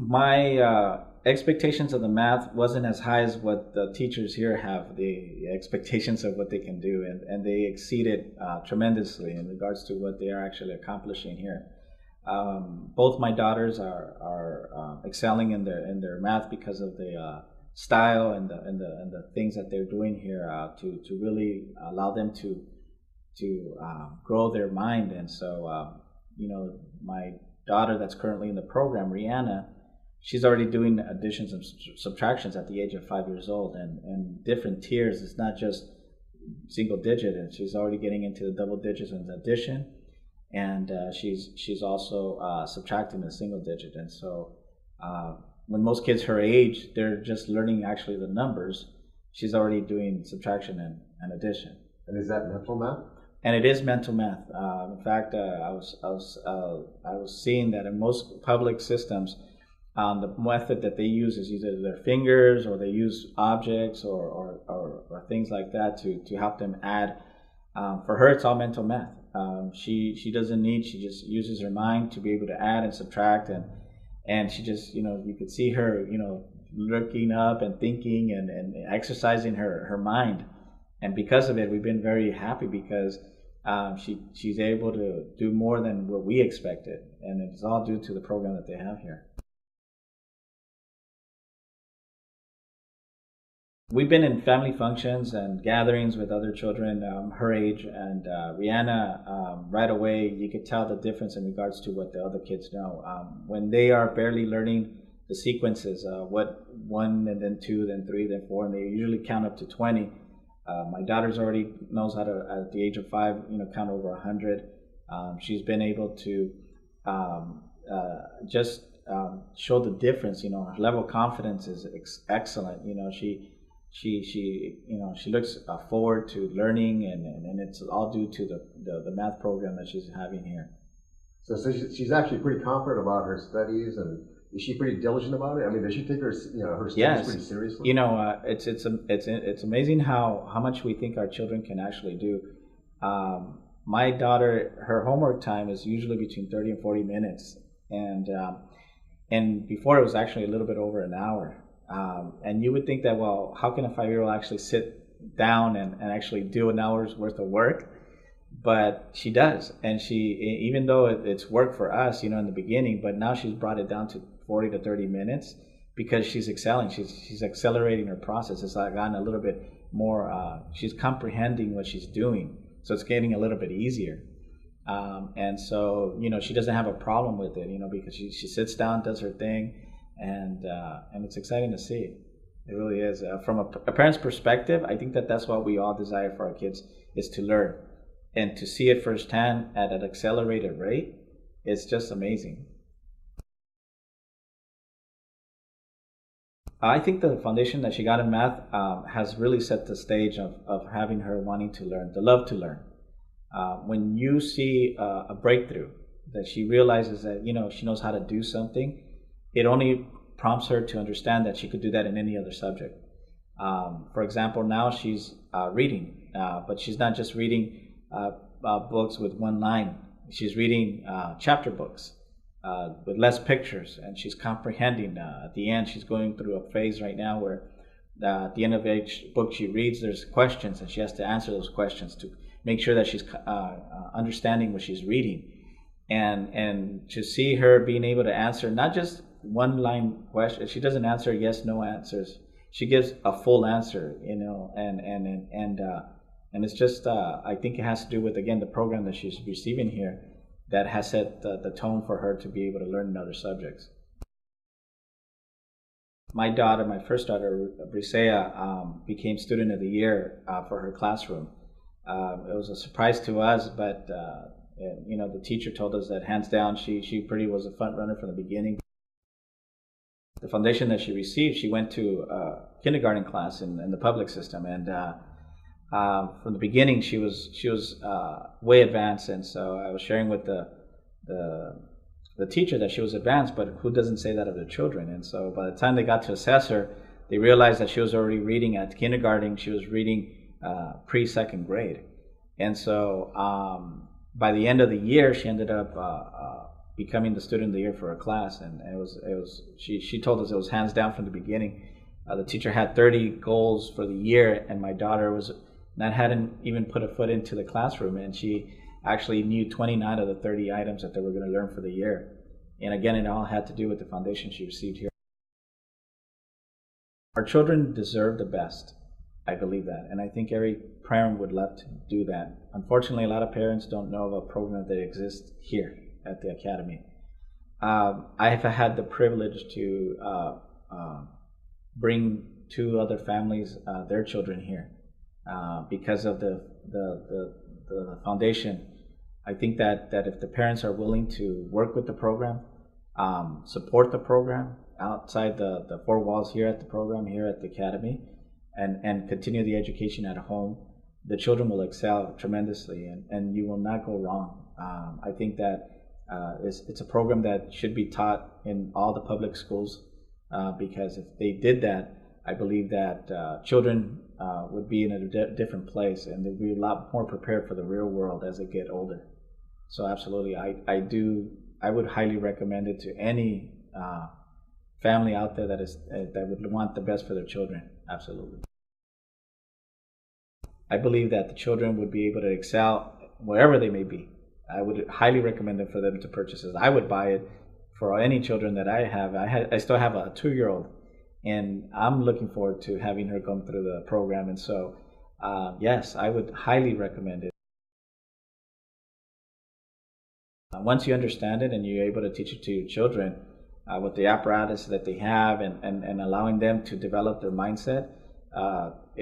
My expectations of the math wasn't as high as what the teachers here have, the expectations of what they can do, and they exceeded tremendously in regards to what they are actually accomplishing here. Both my daughters are excelling in their math because of the style and the things that they're doing here to really allow them to grow their mind. And so my daughter that's currently in the program, Rihanna, she's already doing additions and subtractions at the age of 5 years old, and different tiers. It's not just single digit, and she's already getting into the double digits in addition, and she's also subtracting the single digit. And so when most kids her age, they're just learning actually the numbers, she's already doing subtraction and addition. And is that mental math? And it is mental math. In fact, I was seeing that in most public systems, the method that they use is either their fingers, or they use objects or things like that to help them add. For her, it's all mental math. She doesn't need. She just uses her mind to be able to add and subtract, and she just, you could see her looking up and thinking and exercising her mind. And because of it, we've been very happy because she's able to do more than what we expected, and it's all due to the program that they have here. We've been in family functions and gatherings with other children her age, and Rihanna, right away, you could tell the difference in regards to what the other kids know. When they are barely learning the sequences, what 1 and then 2, then 3, then 4, and they usually count up to 20. My daughter's already knows how to, at the age of 5, count over 100. She's been able to just show the difference. Her level of confidence is excellent. She looks forward to learning, and it's all due to the math program that she's having here. So she's actually pretty confident about her studies, and is she pretty diligent about it? I mean, does she take her studies pretty seriously? It's amazing how much we think our children can actually do. My daughter, her homework time is usually between 30 and 40 minutes, and before it was actually a little bit over an hour. And you would think that, well, how can a 5-year-old actually sit down and actually do an hour's worth of work? But she does, and even though it's work for us, in the beginning, but now she's brought it down to 40 to 30 minutes because she's excelling. She's accelerating her process. It's gotten a little bit more. She's comprehending what she's doing, so it's getting a little bit easier. And so she doesn't have a problem with it, because she sits down, does her thing, and it's exciting to see. It really is. From a parent's perspective, I think that's what we all desire for our kids, is to learn. And to see it firsthand at an accelerated rate, it's just amazing. I think the foundation that she got in math has really set the stage of having her wanting to learn, the love to learn. When you see a breakthrough, that she realizes that she knows how to do something, it only prompts her to understand that she could do that in any other subject. For example, now she's reading, but she's not just reading books with one line. She's reading chapter books with less pictures, and she's comprehending. At the end, she's going through a phase right now where at the end of each book she reads, there's questions, and she has to answer those questions to make sure that she's understanding what she's reading. And to see her being able to answer not just one line question, she doesn't answer yes, no answers. She gives a full answer, and it's just, I think it has to do with, again, the program that she's receiving here that has set the tone for her to be able to learn in other subjects. My daughter, my first daughter, Brisea, became Student of the Year for her classroom. It was a surprise to us, but the teacher told us that hands down she pretty was a front runner from the beginning. The foundation that she received, she went to kindergarten class in the public system, and from the beginning she was way advanced. And so I was sharing with the teacher that she was advanced, but who doesn't say that of their children? And so by the time they got to assess her, they realized that she was already reading at kindergarten. She was reading pre-second grade. And so by the end of the year, she ended up becoming the student of the year for her class, and she told us it was hands down from the beginning. The teacher had 30 goals for the year, and my daughter hadn't even put a foot into the classroom, and she actually knew 29 of the 30 items that they were going to learn for the year. And again, it all had to do with the foundation she received here. Our children deserve the best. I believe that, and I think every parent would love to do that. Unfortunately, a lot of parents don't know of a program that exists here at the Academy. I have had the privilege to bring 2 other families, their children here, because of the foundation. I think that if the parents are willing to work with the program, support the program outside the 4 walls here at the program, here at the Academy, and continue the education at home, the children will excel tremendously, and you will not go wrong. I think that it's a program that should be taught in all the public schools, because if they did that, I believe that children would be in a different place, and they'd be a lot more prepared for the real world as they get older. So absolutely, I would highly recommend it to any family out there that would want the best for their children. Absolutely. I believe that the children would be able to excel wherever they may be. I would highly recommend it for them to purchase it. I would buy it for any children that I have. I still have a 2-year-old, and I'm looking forward to having her come through the program. And so, yes, I would highly recommend it. Once you understand it and you're able to teach it to your children with the apparatus that they have, and allowing them to develop their mindset,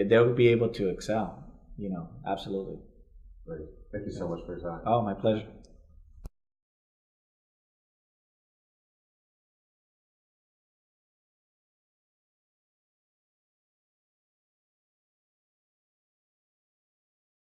they'll be able to excel. Absolutely. Great. Thank you so much for your time. Oh, my pleasure.